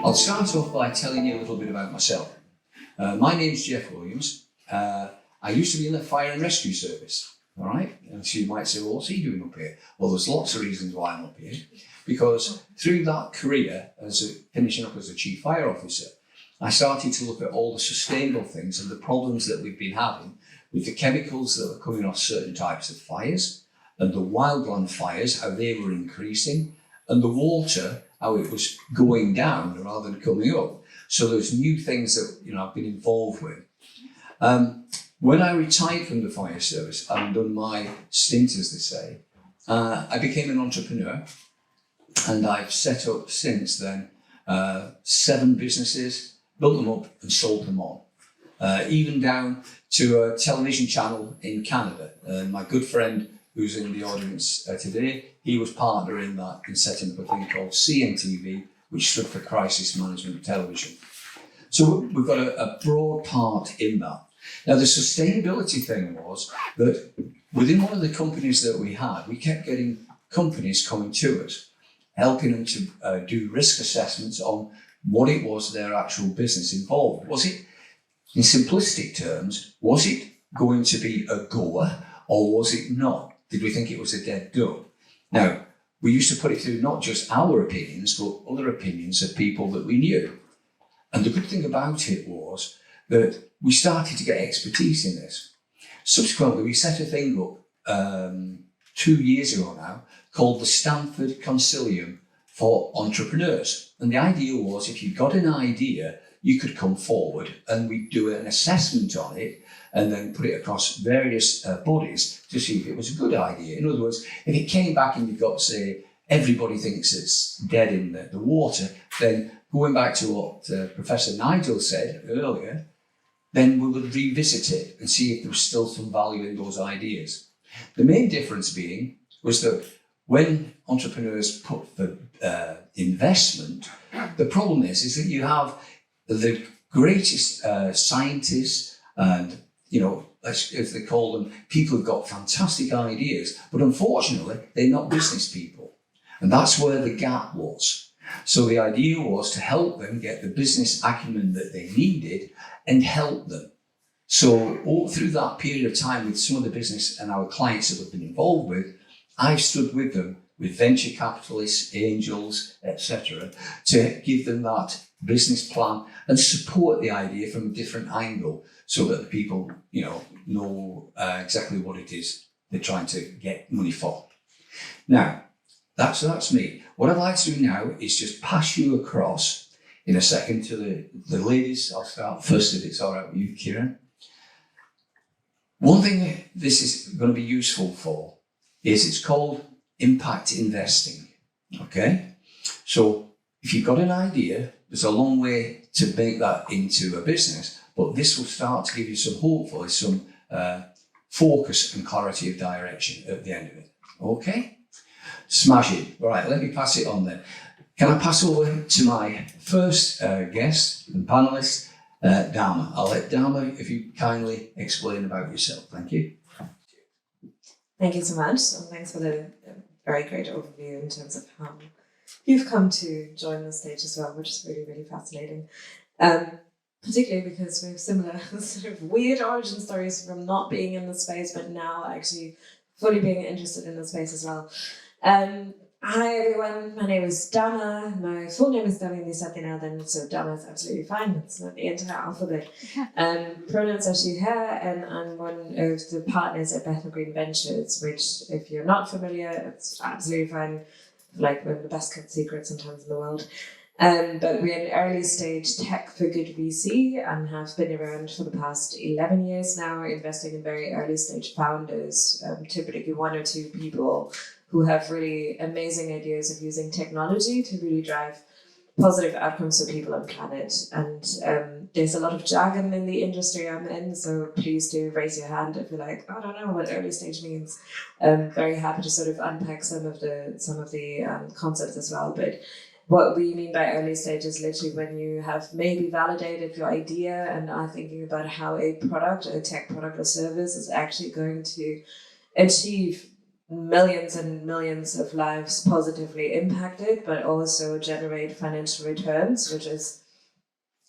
I'll start off by telling you a little bit about myself. My name's Jeff Williams. I used to be in the fire and rescue service, all right? And so you might say, well, what's he doing up here? Well, there's lots of reasons why I'm up here. Because through that career, finishing up as a chief fire officer, I started to look at all the sustainable things and the problems that we've been having with the chemicals that were coming off certain types of fires, and the wildland fires, how they were increasing, and the water, how it was going down rather than coming up. So there's new things that I've been involved with. When I retired from the fire service, having done my stint, as they say, I became an entrepreneur, and I've set up since then 7 businesses, built them up and sold them on, even down to a television channel in Canada. My good friend who's in the audience today, he was partner in that in setting up a thing called CMTV, which stood for Crisis Management Television. So we've got a broad part in that. Now, the sustainability thing was that within one of the companies that we had, we kept getting companies coming to us, helping them to do risk assessments on what it was their actual business involved. Was it, in simplistic terms, was it going to be a goer or was it not? Did we think it was a dead duck? Now, we used to put it through not just our opinions, but other opinions of people that we knew. And the good thing about it was that we started to get expertise in this. Subsequently, we set a thing up 2 years ago now called the Stanford Concilium for Entrepreneurs. And the idea was if you got an idea, you could come forward and we'd do an assessment on it and then put it across various bodies to see if it was a good idea. In other words, if it came back and you've got, say, everybody thinks it's dead in the water, then going back to what Professor Nigel said earlier, then we would revisit it and see if there was still some value in those ideas. The main difference being was that when entrepreneurs put the investment, the problem is that you have the greatest scientists and, as they call them, people who've got fantastic ideas, but unfortunately, they're not business people. And that's where the gap was. So the idea was to help them get the business acumen that they needed and help them. So all through that period of time with some of the business and our clients that we've been involved with, I've stood with them, with venture capitalists, angels, etc., to give them that business plan and support the idea from a different angle so that the people, know exactly what it is they're trying to get money for. Now, that's me. What I'd like to do now is just pass you across in a second to the ladies. I'll start first if it's all right with you, Kieran. One thing that this is going to be useful for is it's called impact investing, okay? So if you've got an idea, there's a long way to make that into a business, but this will start to give you hopefully some focus and clarity of direction at the end of it, okay? Smashing. All right, let me pass it on then. Can I pass over to my first guest and panelist, Dharma. I'll let Dharma, if you kindly explain about yourself. Thank you. Thank you so much, and thanks for the very great overview in terms of how you've come to join the stage as well, which is really, really fascinating. Particularly because we have similar sort of weird origin stories from not being in the space, but now actually fully being interested in the space as well. Hi everyone, my name is Dharma. My full name is Dharma Satyanathan, so Dharma is absolutely fine. It's not the entire alphabet. Pronouns are she, her, and I'm one of the partners at Bethnal Green Ventures, which, if you're not familiar, it's absolutely fine. Like one of the best kept secrets sometimes in the world. But we're an early stage tech for good VC and have been around for the past 11 years now, investing in very early stage founders, typically 1 or 2 people who have really amazing ideas of using technology to really drive positive outcomes for people and planet. And there's a lot of jargon in the industry I'm in, so please do raise your hand if you're like, I don't know what early stage means. I'm very happy to sort of unpack some of the concepts as well. But what we mean by early stage is literally when you have maybe validated your idea and are thinking about how a product, a tech product or service is actually going to achieve millions and millions of lives positively impacted, but also generate financial returns, which is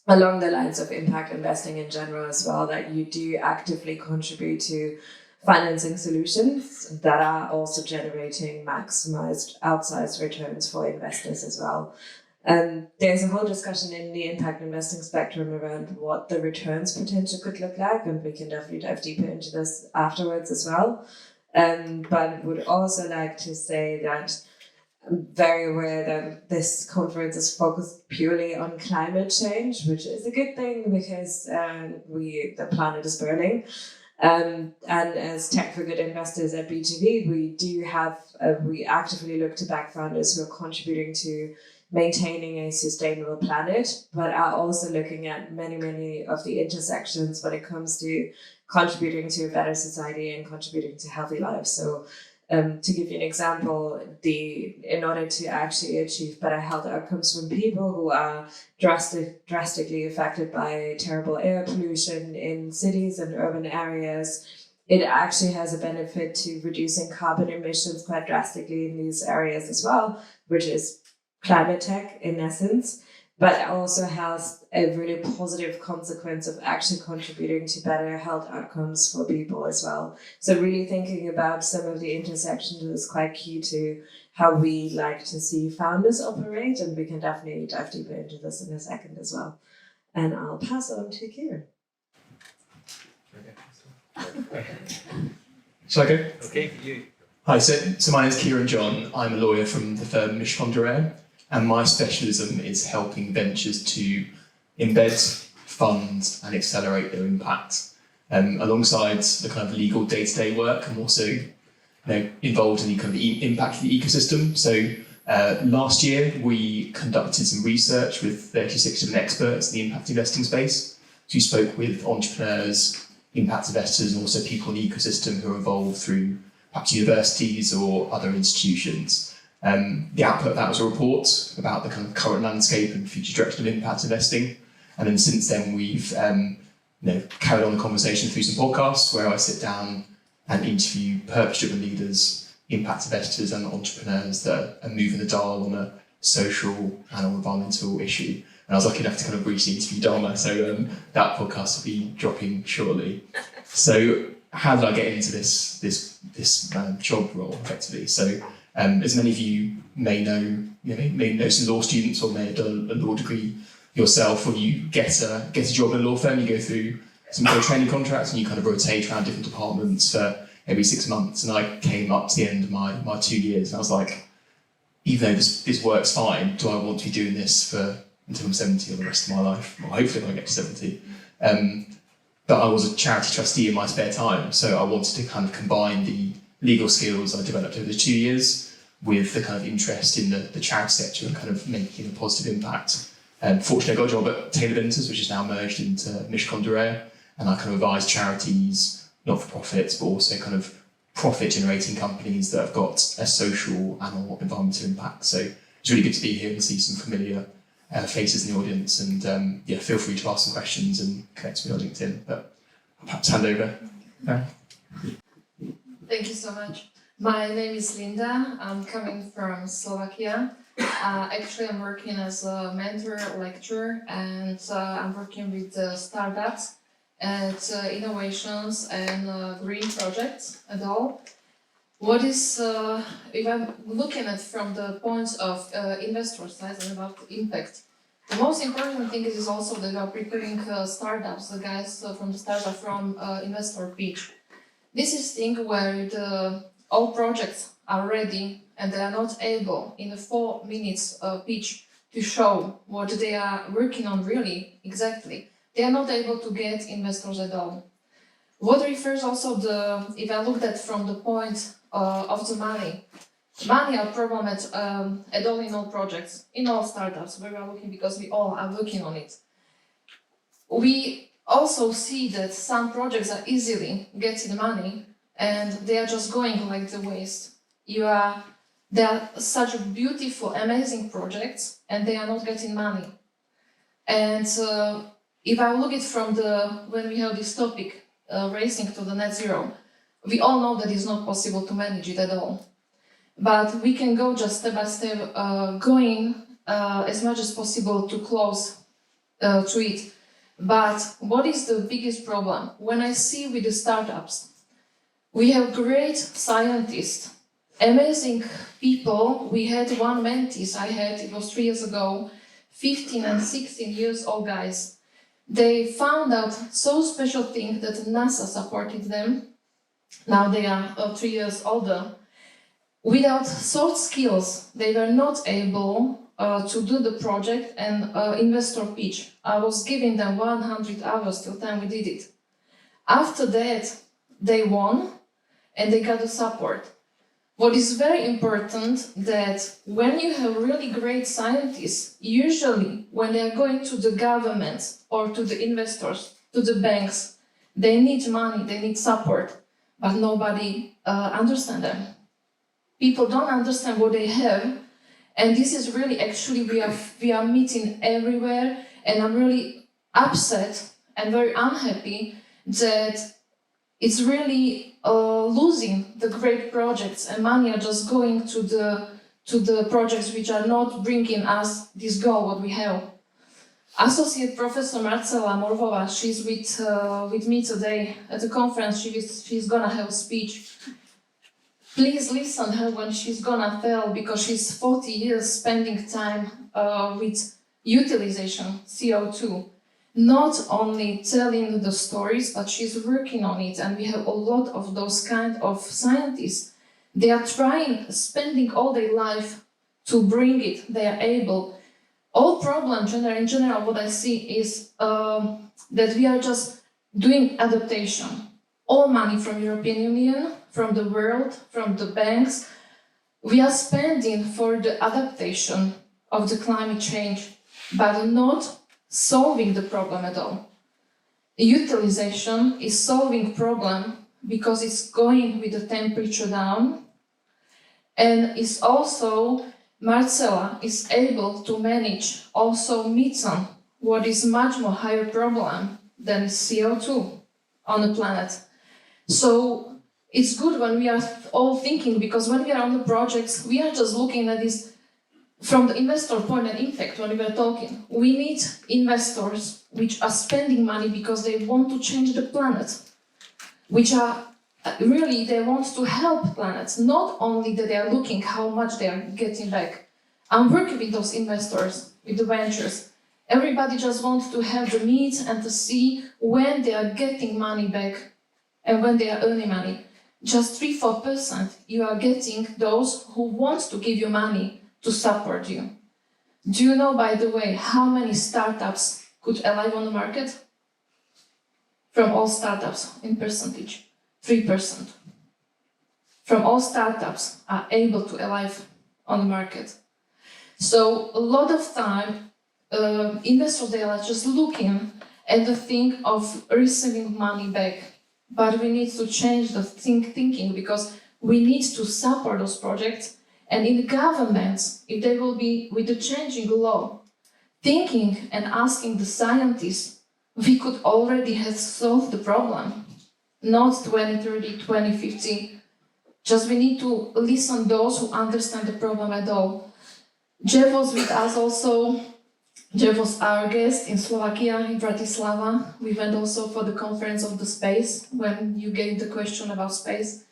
along the lines of impact investing in general as well, that you do actively contribute to financing solutions that are also generating maximized outsized returns for investors as well. There's a whole discussion in the impact investing spectrum around what the returns potential could look like, and we can definitely dive deeper into this afterwards as well. But would also like to say that I'm very aware that this conference is focused purely on climate change, which is a good thing because the planet is burning. And as Tech for Good investors at BGV, we actively look to back founders who are contributing to maintaining a sustainable planet, but are also looking at many of the intersections when it comes to contributing to a better society and contributing to healthy lives. So to give you an example, in order to actually achieve better health outcomes from people who are drastically affected by terrible air pollution in cities and urban areas, it actually has a benefit to reducing carbon emissions quite drastically in these areas as well, which is climate tech in essence, but also has a really positive consequence of actually contributing to better health outcomes for people as well. So really thinking about some of the intersections is quite key to how we like to see founders operate, and we can definitely dive deeper into this in a second as well. And I'll pass on to Kieran. Shall I go? Okay, you. Hi, so my name is Kieran John. I'm a lawyer from the firm Concordia, and my specialism is helping ventures to embed, fund, and accelerate their impact. Alongside the kind of legal day-to-day work, I'm also involved in the kind of impact of the ecosystem. So last year, we conducted some research with 36 different experts in the impact investing space. So we spoke with entrepreneurs, impact investors, and also people in the ecosystem who are involved through perhaps universities or other institutions. The output of that was a report about the kind of current landscape and future direction of impact investing. And then since then, we've carried on the conversation through some podcasts where I sit down and interview purpose-driven leaders, impact investors, and entrepreneurs that are moving the dial on a social and environmental issue. And I was lucky enough to kind of briefly interview Dharma, so that podcast will be dropping shortly. So how did I get into this job role effectively? So as many of you may know some law students or may have done a law degree yourself, or you get a job in a law firm, you go through some kind of training contracts and you kind of rotate around different departments for every 6 months. And I came up to the end of my 2 years and I was like, even though this works fine, do I want to be doing this until I'm 70 or the rest of my life? Well, hopefully when I get to 70. But I was a charity trustee in my spare time, so I wanted to kind of combine the legal skills I developed over the 2 years with the kind of interest in the charity sector and kind of making a positive impact. Fortunately, I got a job at Taylor Ventures, which is now merged into Concordia, and I kind of advise charities, not-for-profits, but also kind of profit-generating companies that have got a social and or environmental impact. So it's really good to be here and see some familiar faces in the audience, and feel free to ask some questions and connect with me on LinkedIn. But I'll perhaps hand over. Thank you so much. My name is Linda. I'm coming from Slovakia. Actually, I'm working as a mentor, lecturer, and I'm working with startups and innovations and green projects and all. What is, if I'm looking at from the point of investor side and about the impact, the most important thing is also that we are preparing startups, the guys from the startup from investor pitch. This is thing where all projects are ready and they are not able in a 4 minutes pitch to show what they are working on really exactly. They are not able to get investors at all. What refers also if I look at from the point of the money are problem at all in all projects, in all startups where we are looking, because we all are working on it. We also see that some projects are easily getting money and they are just going like the waste. They are such beautiful, amazing projects and they are not getting money. And if I look at from when we have this topic, racing to the net zero, We all know that it's not possible to manage it at all. But we can go just step by step, going as much as possible to close to it. But what is the biggest problem? When I see with the startups, we have great scientists, amazing people. We had one mentees it was 3 years ago, 15 and 16 years old guys. They found out so special thing that NASA supported them. Now they are 3 years older. Without soft skills, they were not able to do the project and investor pitch. I was giving them 100 hours till time we did it. After that, they won and they got the support. What is very important that when you have really great scientists, usually when they are going to the governments or to the investors, to the banks, they need money, they need support, but nobody understands them. People don't understand what they have, and this is really actually we are meeting everywhere, and I'm really upset and very unhappy that it's really losing the great projects, and money are just going to the projects which are not bringing us this goal what we have. Associate Professor Marcela Morvova, she's with me today at the conference. She's gonna have a speech. Please listen her when she's gonna tell, because she's 40 years spending time with utilization CO2. Not only telling the stories, but she's working on it, and we have a lot of those kind of scientists. They are spending all their life to bring it. They are able. All problems in general, what I see is that we are just doing adaptation. All money from European Union, from the world, from the banks, we are spending for the adaptation of the climate change, but not solving the problem at all. Utilization is solving problem because it's going with the temperature down, and it's also Marcela is able to manage also methane, what is much more higher problem than CO2 on the planet. So it's good when we are all thinking, because when we are on the projects, we are just looking at this from the investor point. And in fact, when we were talking, we need investors which are spending money because they want to change the planet, which are really, they want to help planets, not only that they are looking how much they are getting back. I'm working with those investors, with the ventures. Everybody just wants to have the meat and to see when they are getting money back and when they are earning money. Just 3-4% you are getting those who want to give you money to support you. Do you know, by the way, how many startups could alive on the market? From all startups, in percentage, 3%. From all startups are able to alive on the market. So a lot of time, investors, they are just looking at the thing of receiving money back. But we need to change the thinking, because we need to support those projects. And in the governments, if they will be with the changing law, thinking and asking the scientists, we could already have solved the problem. Not 2030, 2050. Just we need to listen to those who understand the problem at all. Jeff was with us also. Jeff was our guest in Slovakia, in Bratislava. We went also for the conference of the space, when you gave the question about space.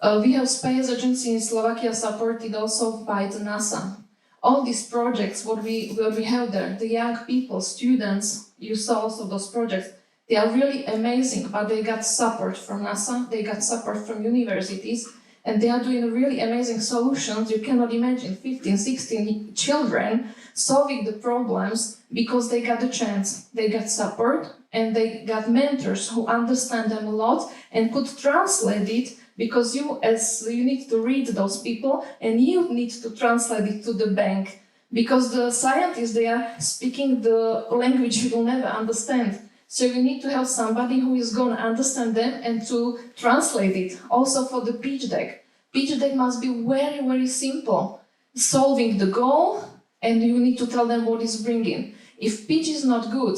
We have space agency in Slovakia supported also by the NASA. All these projects, what we have there, the young people, students, you saw also those projects, they are really amazing, but they got support from NASA, they got support from universities, and they are doing really amazing solutions. You cannot imagine 15, 16 children solving the problems because they got the chance, they got support, and they got mentors who understand them a lot and could translate it, because you need to read those people and you need to translate it to the bank, because the scientists, they are speaking the language you will never understand. So you need to have somebody who is going to understand them and to translate it. Also for the pitch deck. Pitch deck must be very, very simple. Solving the goal, and you need to tell them what is bringing. If pitch is not good,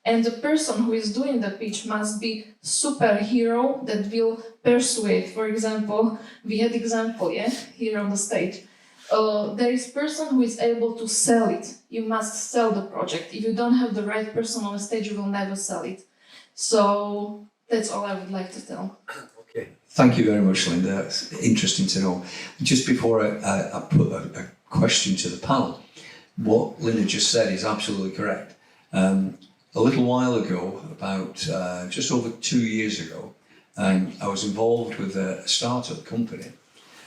And the person who is doing the pitch must be superhero that will persuade. For example, we had example, here on the stage. There is person who is able to sell it. You must sell the project. If you don't have the right person on the stage, you will never sell it. So that's all I would like to tell. Okay. Thank you very much, Linda. It's interesting to know. Just before I put a question to the panel, what Linda just said is absolutely correct. A little while ago, about just over 2 years ago, I was involved with a startup company,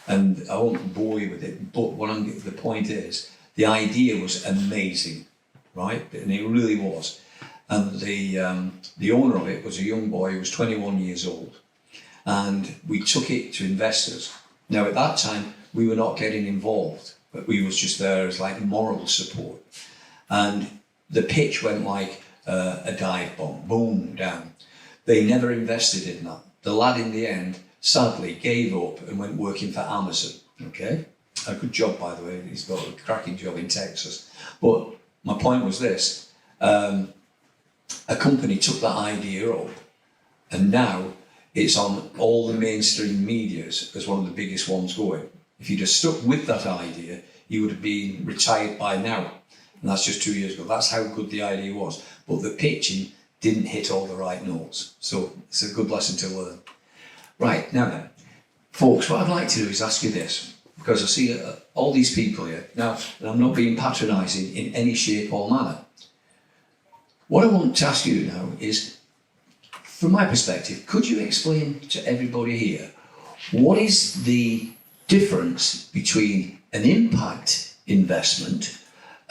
and I won't bore you with it, but the point is, the idea was amazing, right? And it really was. And the owner of it was a young boy who was 21 years old, and we took it to investors. Now at that time, we were not getting involved, but we was just there as like moral support. And the pitch went like a dive bomb, boom, down. They never invested in that. The lad in the end, sadly, gave up and went working for Amazon, okay? A good job, by the way. He's got a cracking job in Texas. But my point was this. A company took that idea up, and now it's on all the mainstream medias as one of the biggest ones going. If you'd have stuck with that idea, you would have been retired by now. And that's just 2 years ago. That's how good the idea was. But the pitching didn't hit all the right notes. So it's a good lesson to learn. Right, now then, folks, what I'd like to do is ask you this, because I see all these people here. Now, and I'm not being patronising in any shape or manner. What I want to ask you now is, from my perspective, could you explain to everybody here, what is the difference between an impact investment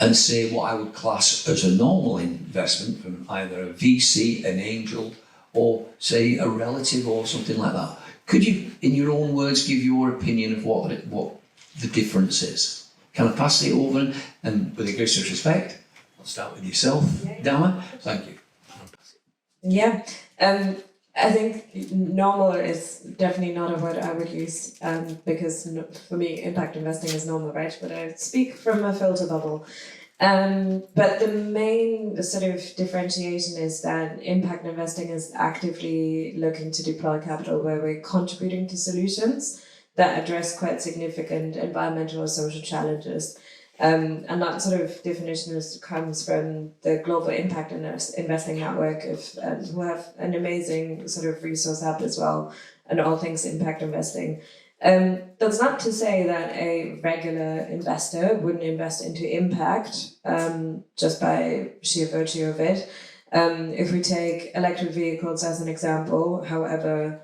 and say what I would class as a normal investment from either a VC, an angel, or say a relative or something like that? Could you, in your own words, give your opinion of what the difference is? Can I pass it over? And with the greatest respect, I'll start with yourself, Dama. Thank you. Yeah, I think normal is definitely not a word I would use because for me, impact investing is normal, right? But I speak from a filter bubble. But the main sort of differentiation is that impact investing is actively looking to deploy capital where we're contributing to solutions that address quite significant environmental or social challenges. And that sort of definition comes from the Global Impact Investing Network, who have an amazing sort of resource hub as well, and all things impact investing. That's not to say that a regular investor wouldn't invest into impact just by sheer virtue of it. If we take electric vehicles as an example, however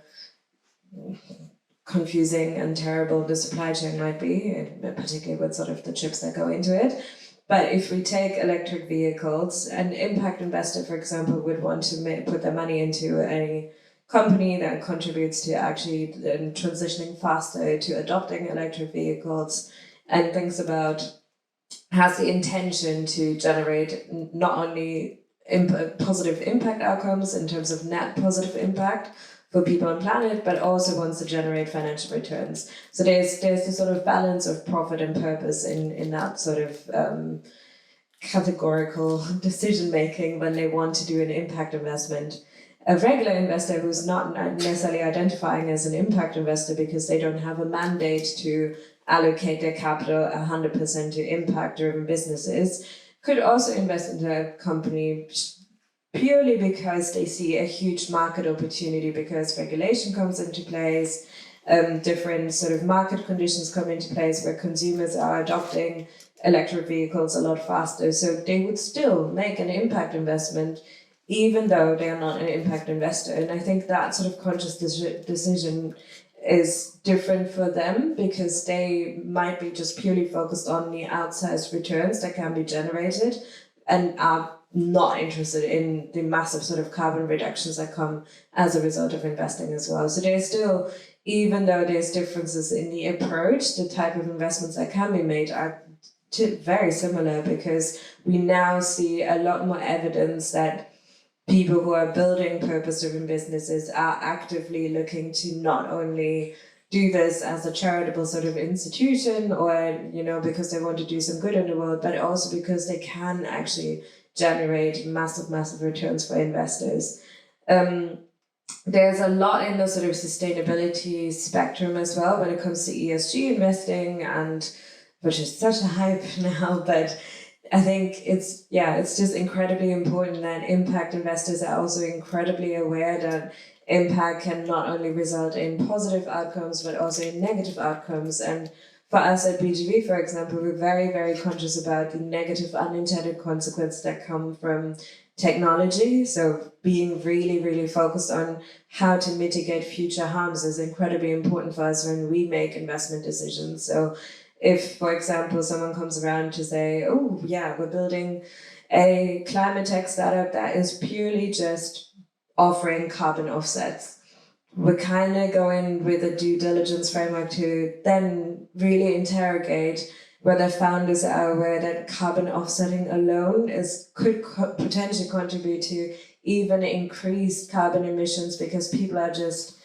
confusing and terrible the supply chain might be, particularly with sort of the chips that go into it. But if we take electric vehicles, an impact investor, for example, would want to put their money into a company that contributes to actually transitioning faster to adopting electric vehicles and thinks about, has the intention to generate not only positive impact outcomes in terms of net positive impact for people and planet, but also wants to generate financial returns. So there's this sort of balance of profit and purpose in that sort of categorical decision making when they want to do an impact investment. A regular investor who's not necessarily identifying as an impact investor because they don't have a mandate to allocate their capital 100% to impact-driven businesses could also invest into a company purely because they see a huge market opportunity, because regulation comes into place, different sort of market conditions come into place where consumers are adopting electric vehicles a lot faster. So they would still make an impact investment even though they are not an impact investor. And I think that sort of conscious decision is different for them because they might be just purely focused on the outsized returns that can be generated and are not interested in the massive sort of carbon reductions that come as a result of investing as well. So there's still, even though there's differences in the approach, the type of investments that can be made are very similar, because we now see a lot more evidence that people who are building purpose-driven businesses are actively looking to not only do this as a charitable sort of institution or, because they want to do some good in the world, but also because they can actually generate massive returns for investors. There's a lot in the sort of sustainability spectrum as well when it comes to ESG investing, and which is such a hype now, but I think it's just incredibly important that impact investors are also incredibly aware that impact can not only result in positive outcomes but also in negative outcomes. And for us at BGV, for example, we're very, very conscious about the negative unintended consequences that come from technology. So being really, really focused on how to mitigate future harms is incredibly important for us when we make investment decisions. So if, for example, someone comes around to say, oh, yeah, we're building a climate tech startup that is purely just offering carbon offsets, we're kind of going with a due diligence framework to then really interrogate whether founders are aware that carbon offsetting alone could potentially contribute to even increased carbon emissions because people are just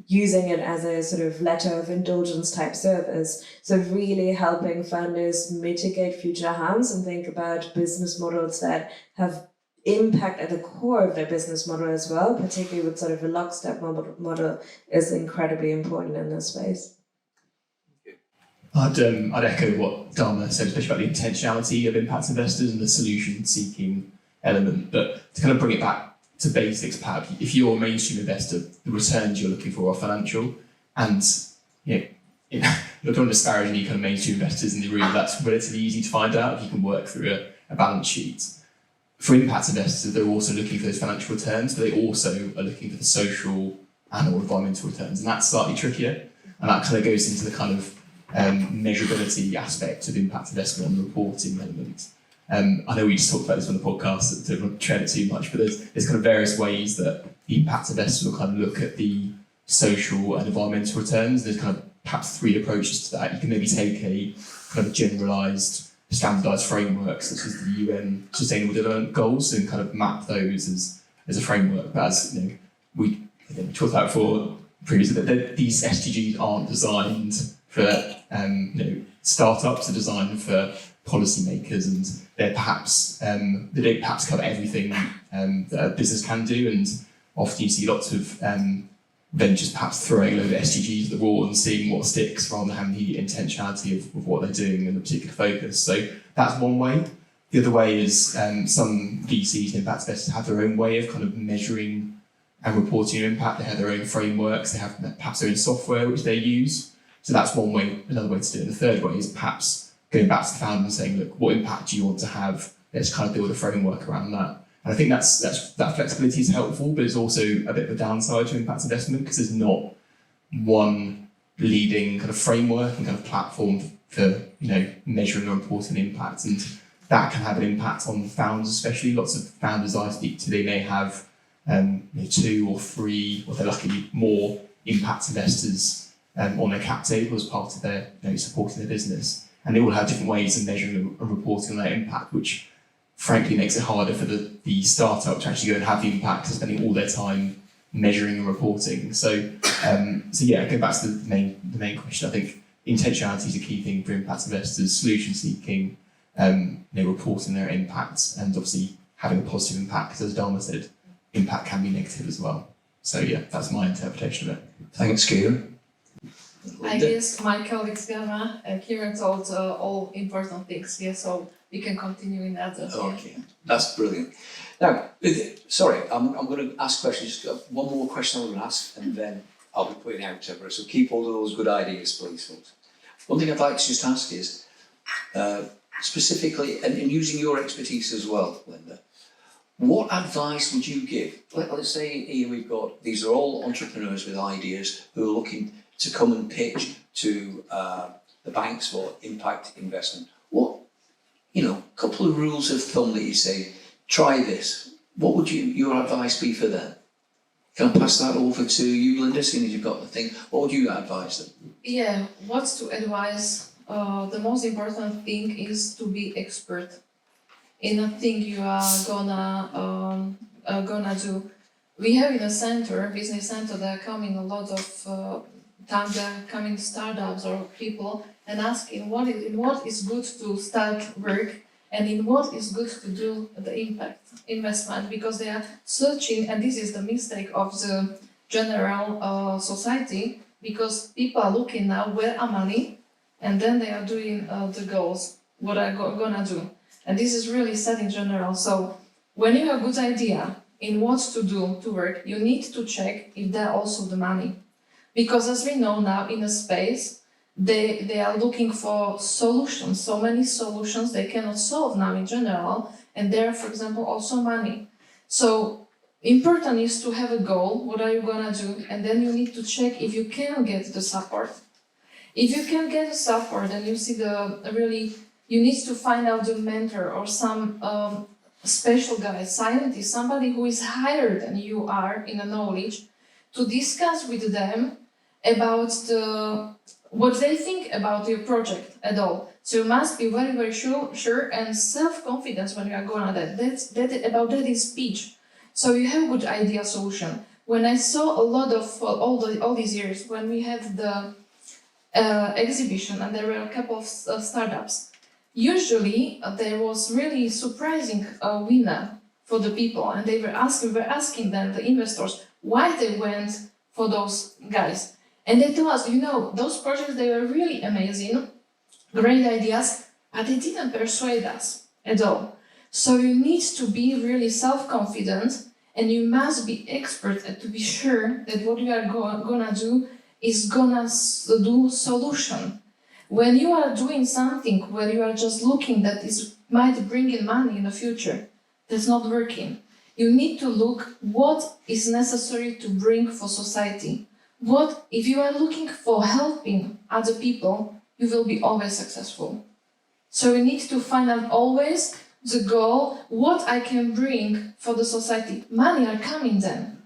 using it as a sort of letter of indulgence type service. So really helping founders mitigate future harms and think about business models that have impact at the core of their business model as well, particularly with sort of a lockstep model is incredibly important in this space. I'd echo what Dharma said, especially about the intentionality of impact investors and the solution-seeking element. But to kind of bring it back to basics, perhaps, if you're a mainstream investor, the returns you're looking for are financial, and I don't want to disparage any kind of mainstream investors in the room. That's relatively easy to find out if you can work through a balance sheet. For impact investors, they're also looking for those financial returns, but they also are looking for the social and/or environmental returns, and that's slightly trickier. And that kind of goes into the kind of measurability aspect of impact investment and the reporting element. I know we just talked about this on the podcast, so I don't want to tread it too much, but there's kind of various ways that the impact investors will kind of look at the social and environmental returns. There's kind of perhaps three approaches to that. You can maybe take a kind of generalised, standardised framework, such as the UN Sustainable Development Goals, and kind of map those as a framework. But as we talked about before previously, that these SDGs aren't designed for startups, are designed for policymakers, and they're perhaps they don't perhaps cover everything that a business can do, and often you see lots of ventures perhaps throwing a load of SDGs at the wall and seeing what sticks rather than having the intentionality of what they're doing and the particular focus. So that's one way. The other way is some VCs and impact investors have their own way of kind of measuring and reporting impact. They have their own frameworks, they have perhaps their own software which they use. So that's one way, another way to do it. And the third way is perhaps going back to the founder and saying, look, what impact do you want to have? Let's kind of build a framework around that. And I think that flexibility is helpful, but it's also a bit of a downside to impact investment because there's not one leading kind of framework and kind of platform for measuring and reporting impact, and that can have an impact on founders, especially. Lots of founders I speak to, they may have 2 or 3, or they're lucky more impact investors on their cap table as part of their supporting their business, and they all have different ways of measuring and reporting on that impact, which frankly makes it harder for the startup to actually go and have the impact of spending all their time measuring and reporting. So yeah, going back to the main question, I think intentionality is a key thing for impact investors, solution seeking, reporting their impacts, and obviously having a positive impact, because as Dharma said, impact can be negative as well. So yeah, that's my interpretation of it. Thanks, Kieran. I guess my colleague Kieran told all important things here, so we can continue in that. Okay, that's brilliant. Now, sorry, I'm going to ask questions. Just one more question I'm going to ask, and then I'll be putting out to everyone. So keep all of those good ideas, please, folks. One thing I'd like to just ask is, specifically, and using your expertise as well, Linda, what advice would you give? Let's say here we've got, these are all entrepreneurs with ideas who are looking to come and pitch to the banks for impact investment. What, couple of rules of thumb that you say, try this. What would your advice be for them? Can I pass that over to you, Linda, seeing as you've got the thing? What would you advise them? Yeah, what's to advise? The most important thing is to be expert in a thing you are gonna do. We have in a center, business center, there are coming a lot of time, there are coming startups or people and asking what is good to start work, and in what is good to do the impact investment, because they are searching, and this is the mistake of the general society, because people are looking now where are money, and then they are doing the goals, what are gonna do. And this is really sad in general. So when you have a good idea in what to do to work, you need to check if there are also the money. Because as we know now in a space, they are looking for solutions, so many solutions they cannot solve now in general, and there are, for example, also money. So important is to have a goal, what are you gonna do, and then you need to check if you can get the support. If you can get the support and you see you need to find out the mentor or some special guy, scientist, somebody who is higher than you are in the knowledge, to discuss with them about what they think about your project at all. So you must be very, very sure and self-confidence when you are going on that. That is speech. So you have good idea solution. When I saw a lot of all these years, when we had the exhibition and there were a couple of startups, usually there was really surprising winner for the people, and we were asking them, the investors, why they went for those guys. And they told us, those projects, they were really amazing, great ideas, but they didn't persuade us at all. So you need to be really self-confident, and you must be expert to be sure that what you are gonna do is gonna do solution. When you are doing something where you are just looking that might bring in money in the future, that's not working. You need to look what is necessary to bring for society. What if you are looking for helping other people, you will be always successful. So you need to find out always the goal, what I can bring for the society. Money are coming then,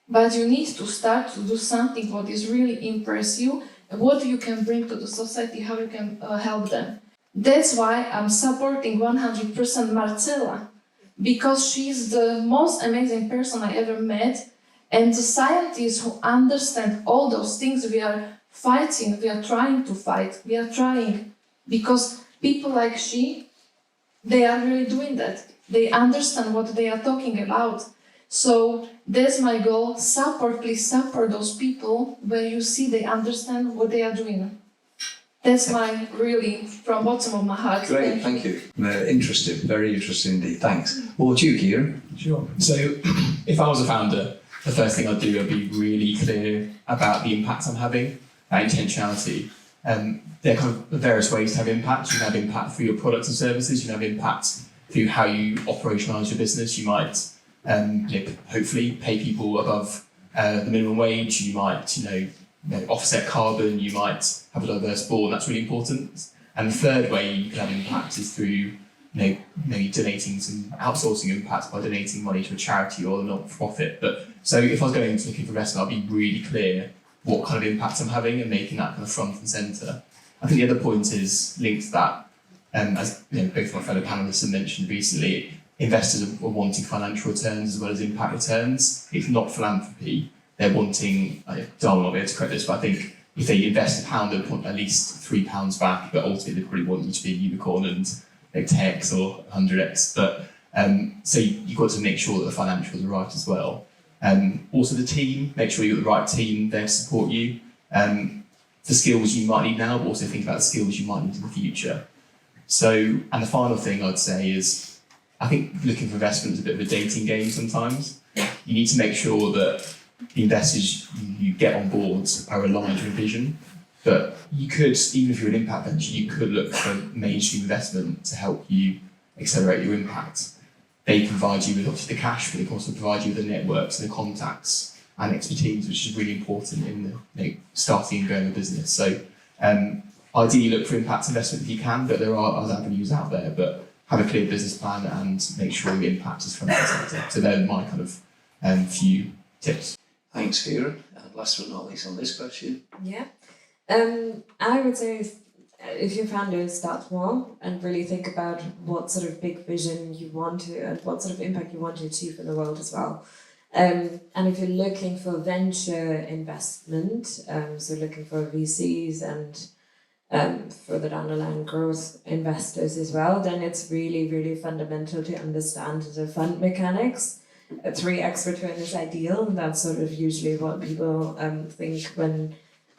but you need to start to do something what is really impress you, what you can bring to the society, how you can help them. That's why I'm supporting 100% Marcela, because she's the most amazing person I ever met, and the scientists who understand all those things we are fighting, we are trying to fight, because people like she, they are really doing that. They understand what they are talking about. So that's my goal. Please support those people where you see they understand what they are doing. That's my really, from bottom of my heart. Great, thank you. Interesting, very interesting indeed. Thanks. What about you, Kieran? Sure. So if I was a founder, the first thing I'd do would be really clear about the impact I'm having, that intentionality. There are kind of various ways to have impact. You can have impact through your products and services. You can have impact through how you operationalise your business. You might hopefully pay people above the minimum wage. You might offset carbon. You might have a diverse board. That's really important. And the third way you can have impact is through maybe donating some outsourcing impact by donating money to a charity or a not-for-profit. But so if I was going to looking for investment, I'd be really clear what kind of impact I'm having and making that kind of front and centre. I think the other point is linked to that, as both my fellow panellists have mentioned recently, investors are wanting financial returns as well as impact returns. It's not philanthropy. They're wanting, Darwin will not be able to correct this, but I think if they invest £1, they'll want at least £3 back, but ultimately they probably want you to be a unicorn and 10x or 100x. But so you've got to make sure that the financials are right as well. Also the team, make sure you've got the right team there to support you. The skills you might need now, but also think about the skills you might need in the future. So, and the final thing I'd say is, I think looking for investment is a bit of a dating game sometimes. You need to make sure that the investors you get on board are aligned with your vision. But you could, even if you're an impact venture, you could look for mainstream investment to help you accelerate your impact. They can provide you with obviously the cash, but they can also provide you with the networks and the contacts and expertise, which is really important in the starting and growing a business. So ideally look for impact investment if you can, but there are other avenues out there. But have a clear business plan and make sure your impact is front and centre. So they're my kind of few tips. Thanks, Kieran. And last but not least on this question. Yeah. I would say if you're founder, start small and really think about what sort of big vision you want to and what sort of impact you want to achieve in the world as well. And if you're looking for venture investment, so looking for VCs and further down the line growth investors as well, then it's really, really fundamental to understand the fund mechanics. A 3x return is ideal, and that's sort of usually what people think when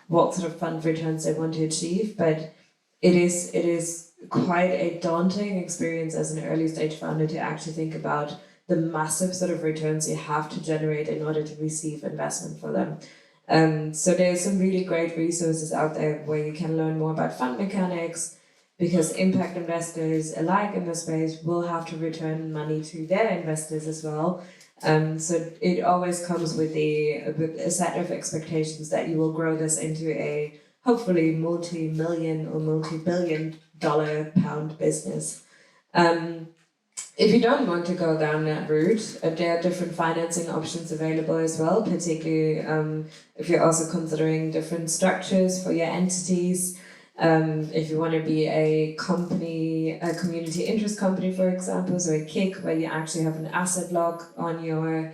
what sort of fund returns they want to achieve. But it is quite a daunting experience as an early stage founder to actually think about the massive sort of returns you have to generate in order to receive investment for them. So there's some really great resources out there where you can learn more about fund mechanics, because impact investors alike in the space will have to return money to their investors as well. So it always comes with a set of expectations that you will grow this into a hopefully multi-million or multi-billion dollar pound business. If you don't want to go down that route, there are different financing options available as well, particularly if you're also considering different structures for your entities. If you want to be a company, a community interest company, for example, so a KIC, where you actually have an asset lock on your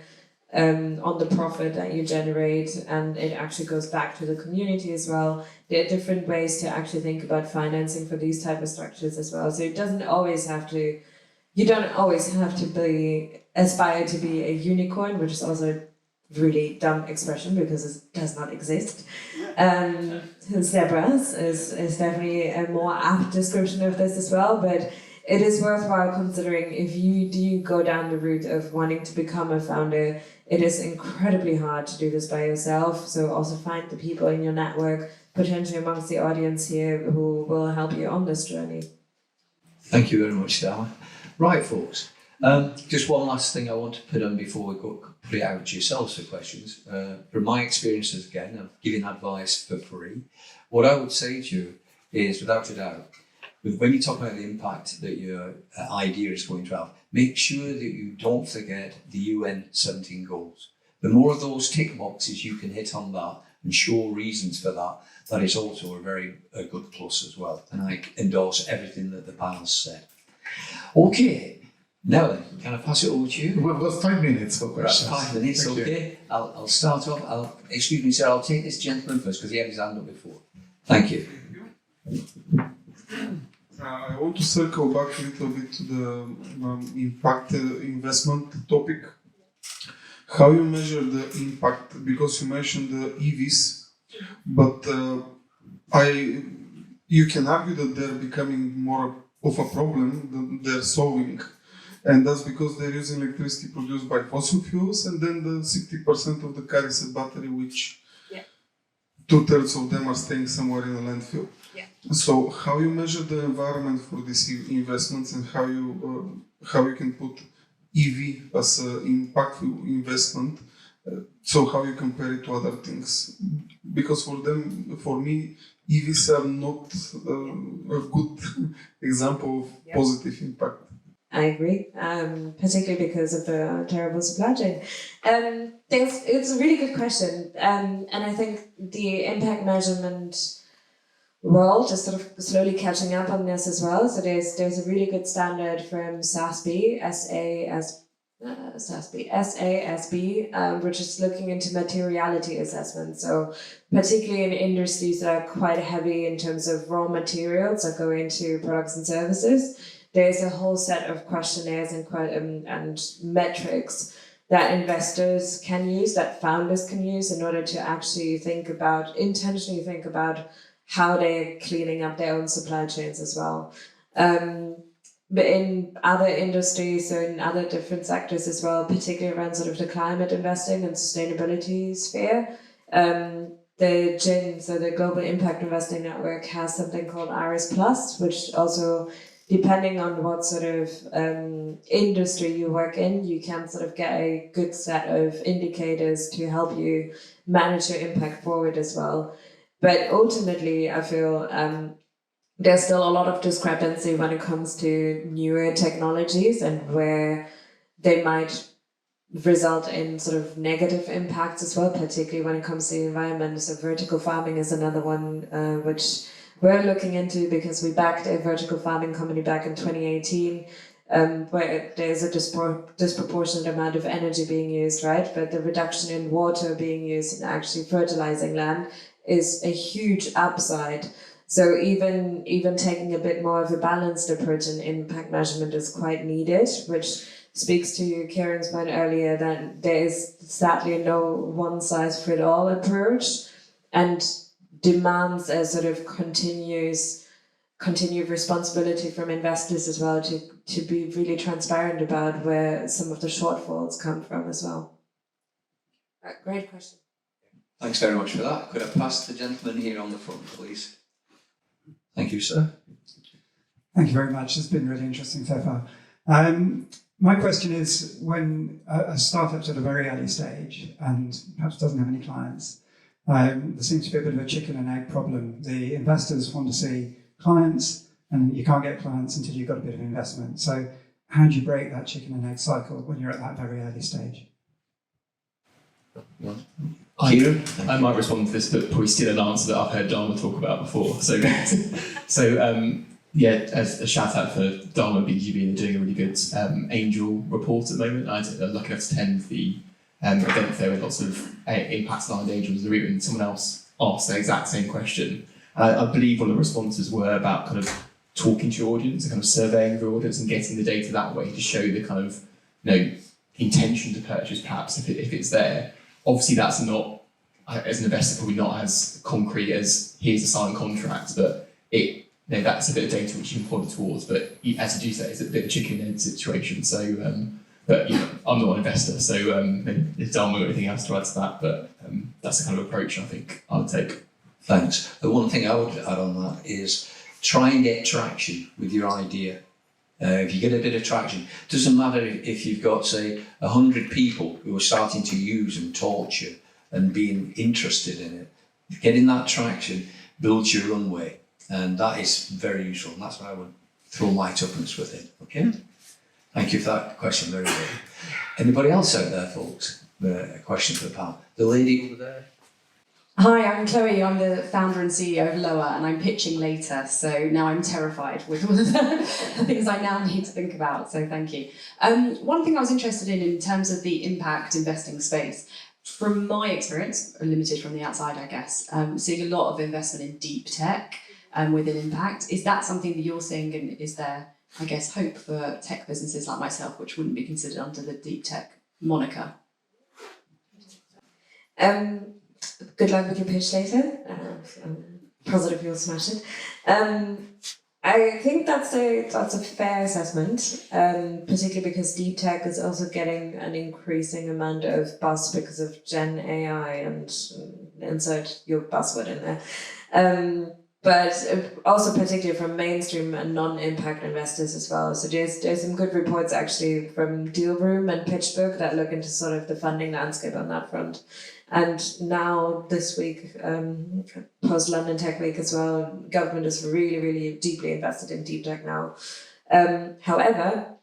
on the profit that you generate, and it actually goes back to the community as well. There are different ways to actually think about financing for these type of structures as well. So it doesn't always have to. You don't always have to aspire to be a unicorn, which is also a really dumb expression because it does not exist. Zebras is definitely a more apt description of this as well, but it is worthwhile considering if you do go down the route of wanting to become a founder. It is incredibly hard to do this by yourself, so also find the people in your network, potentially amongst the audience here, who will help you on this journey. Thank you very much, Stella. Right, folks. Just one last thing I want to put on before we go put it out to yourselves for questions. From my experiences, again, of giving advice for free, what I would say to you is, without a doubt, when you talk about the impact that your idea is going to have, make sure that you don't forget the UN 17 goals. The more of those tick boxes you can hit on that and show reasons for that, that is also a good plus as well. And I endorse everything that the panel said. Okay, now then, can I pass it over to you? We've got 5 minutes for questions. 5 minutes, Thank you. okay. I'll start off. Excuse me, sir, I'll take this gentleman first because he had his hand up before. Thank you. I want to circle back a little bit to the impact investment topic. How you measure the impact, because you mentioned the EVs, but you can argue that they're becoming more of a problem than they're solving. And that's because they're using electricity produced by fossil fuels, and then the 60% of the car is a battery, which 2/3 of them are staying somewhere in a landfill. Yeah. So how you measure the environment for these investments, and how you can put EV as an impactful investment, so how you compare it to other things? Because for me, EVs are not a good example of positive impact. I agree, particularly because of the terrible supply chain. It's a really good question, and I think the impact measurement world is sort of slowly catching up on this as well. So there's a really good standard from SASB, which is looking into materiality assessment. So particularly in industries that are quite heavy in terms of raw materials that go into products and services, there's a whole set of questionnaires and metrics that investors can use, that founders can use, in order to actually intentionally think about how they're cleaning up their own supply chains as well. But in other industries or in other different sectors as well, particularly around sort of the climate investing and sustainability sphere, the GIN, so the Global Impact Investing Network, has something called IRIS Plus, which also, depending on what sort of industry you work in, you can sort of get a good set of indicators to help you manage your impact forward as well. But ultimately, I feel there's still a lot of discrepancy when it comes to newer technologies and where they might result in sort of negative impacts as well, particularly when it comes to the environment. So vertical farming is another one which we're looking into, because we backed a vertical farming company back in 2018, where there's a disproportionate amount of energy being used, right? But the reduction in water being used in actually fertilizing land is a huge upside. So even taking a bit more of a balanced approach in impact measurement is quite needed, which speaks to Kieran's point earlier that there is sadly no one-size-fits-all approach, and demands a sort of continued responsibility from investors as well to be really transparent about where some of the shortfalls come from as well. Great question. Thanks very much for that. Could I pass the gentleman here on the front, please? Thank you, sir. Thank you very much. It's been really interesting so far. My question is, when a startup's at a very early stage and perhaps doesn't have any clients, there seems to be a bit of a chicken and egg problem. The investors want to see clients, and you can't get clients until you've got a bit of investment. So how do you break that chicken and egg cycle when you're at that very early stage? I might respond to this, but probably steal an answer that I've heard Dharma talk about before. Yeah, as a shout out for Dharma BGB, they're doing a really good angel report at the moment. I'm lucky enough to attend the event there with lots of impact-aligned angels. And someone else asked the exact same question. I believe one of the responses were about kind of talking to your audience and kind of surveying your audience and getting the data that way to show the kind of intention to purchase, perhaps if it's there. Obviously, that's not, as an investor, probably not as concrete as here's a signed contract, but that's a bit of data which you can point towards. But as you do say, it's a bit of a chicken and egg situation. So, but I'm not an investor, so if Dharma got anything else to add to that, but that's the kind of approach I think I would take. Thanks. The one thing I would add on that is try and get traction with your idea. If you get a bit of traction, it doesn't matter if you've got, say, 100 people who are starting to use and talk to you and being interested in it. Getting that traction builds your runway, and that is very useful, and that's why I would throw my tuppence with it. Okay? Thank you for that question, very good. Anybody else out there, folks? A question for the panel. The lady over there. Hi, I'm Chloe. I'm the founder and CEO of Lower, and I'm pitching later, so now I'm terrified with all of the things I now need to think about, so thank you. One thing I was interested in terms of the impact investing space, from my experience, limited from the outside, I guess, seeing a lot of investment in deep tech within impact. Is that something that you're seeing, and is there, I guess, hope for tech businesses like myself, which wouldn't be considered under the deep tech moniker? Good luck with your pitch later. I'm positive you'll smash it. I think that's a fair assessment, particularly because deep tech is also getting an increasing amount of buzz because of Gen AI, and insert your buzzword in there. But also particularly from mainstream and non-impact investors as well. So there's some good reports actually from Dealroom and PitchBook that look into sort of the funding landscape on that front. And now this week, post London Tech Week as well, government is really, really deeply invested in deep tech now. However,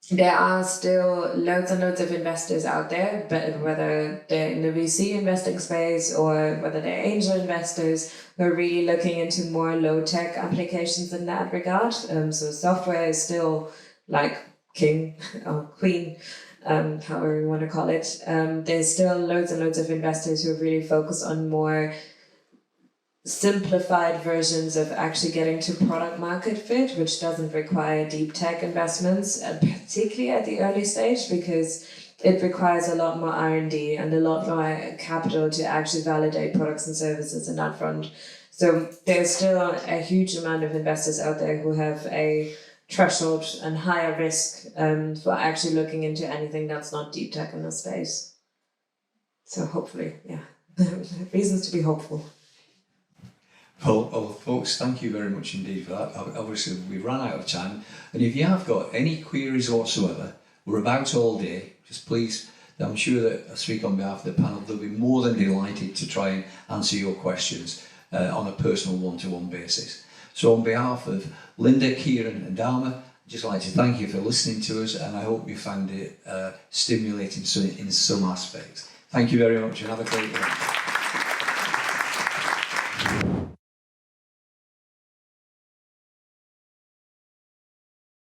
there are still loads and loads of investors out there, but whether they're in the VC investing space or whether they're angel investors, who are really looking into more low-tech applications in that regard. So software is still like king or queen, however you want to call it. There's still loads and loads of investors who are really focused on more simplified versions of actually getting to product market fit, which doesn't require deep tech investments, particularly at the early stage, because it requires a lot more R&D and a lot more capital to actually validate products and services in that front. So there's still a huge amount of investors out there who have a threshold and higher risk for actually looking into anything that's not deep tech in the space. So hopefully, yeah, reasons to be hopeful. Well, folks, thank you very much indeed for that. Obviously, we've run out of time. And if you have got any queries whatsoever, we're about all day. Just please, I'm sure that I speak on behalf of the panel, they'll be more than delighted to try and answer your questions on a personal one-to-one basis. So on behalf of Linda, Kieran and Dharma, I'd just like to thank you for listening to us, and I hope you found it stimulating in some aspects. Thank you very much and have a great day.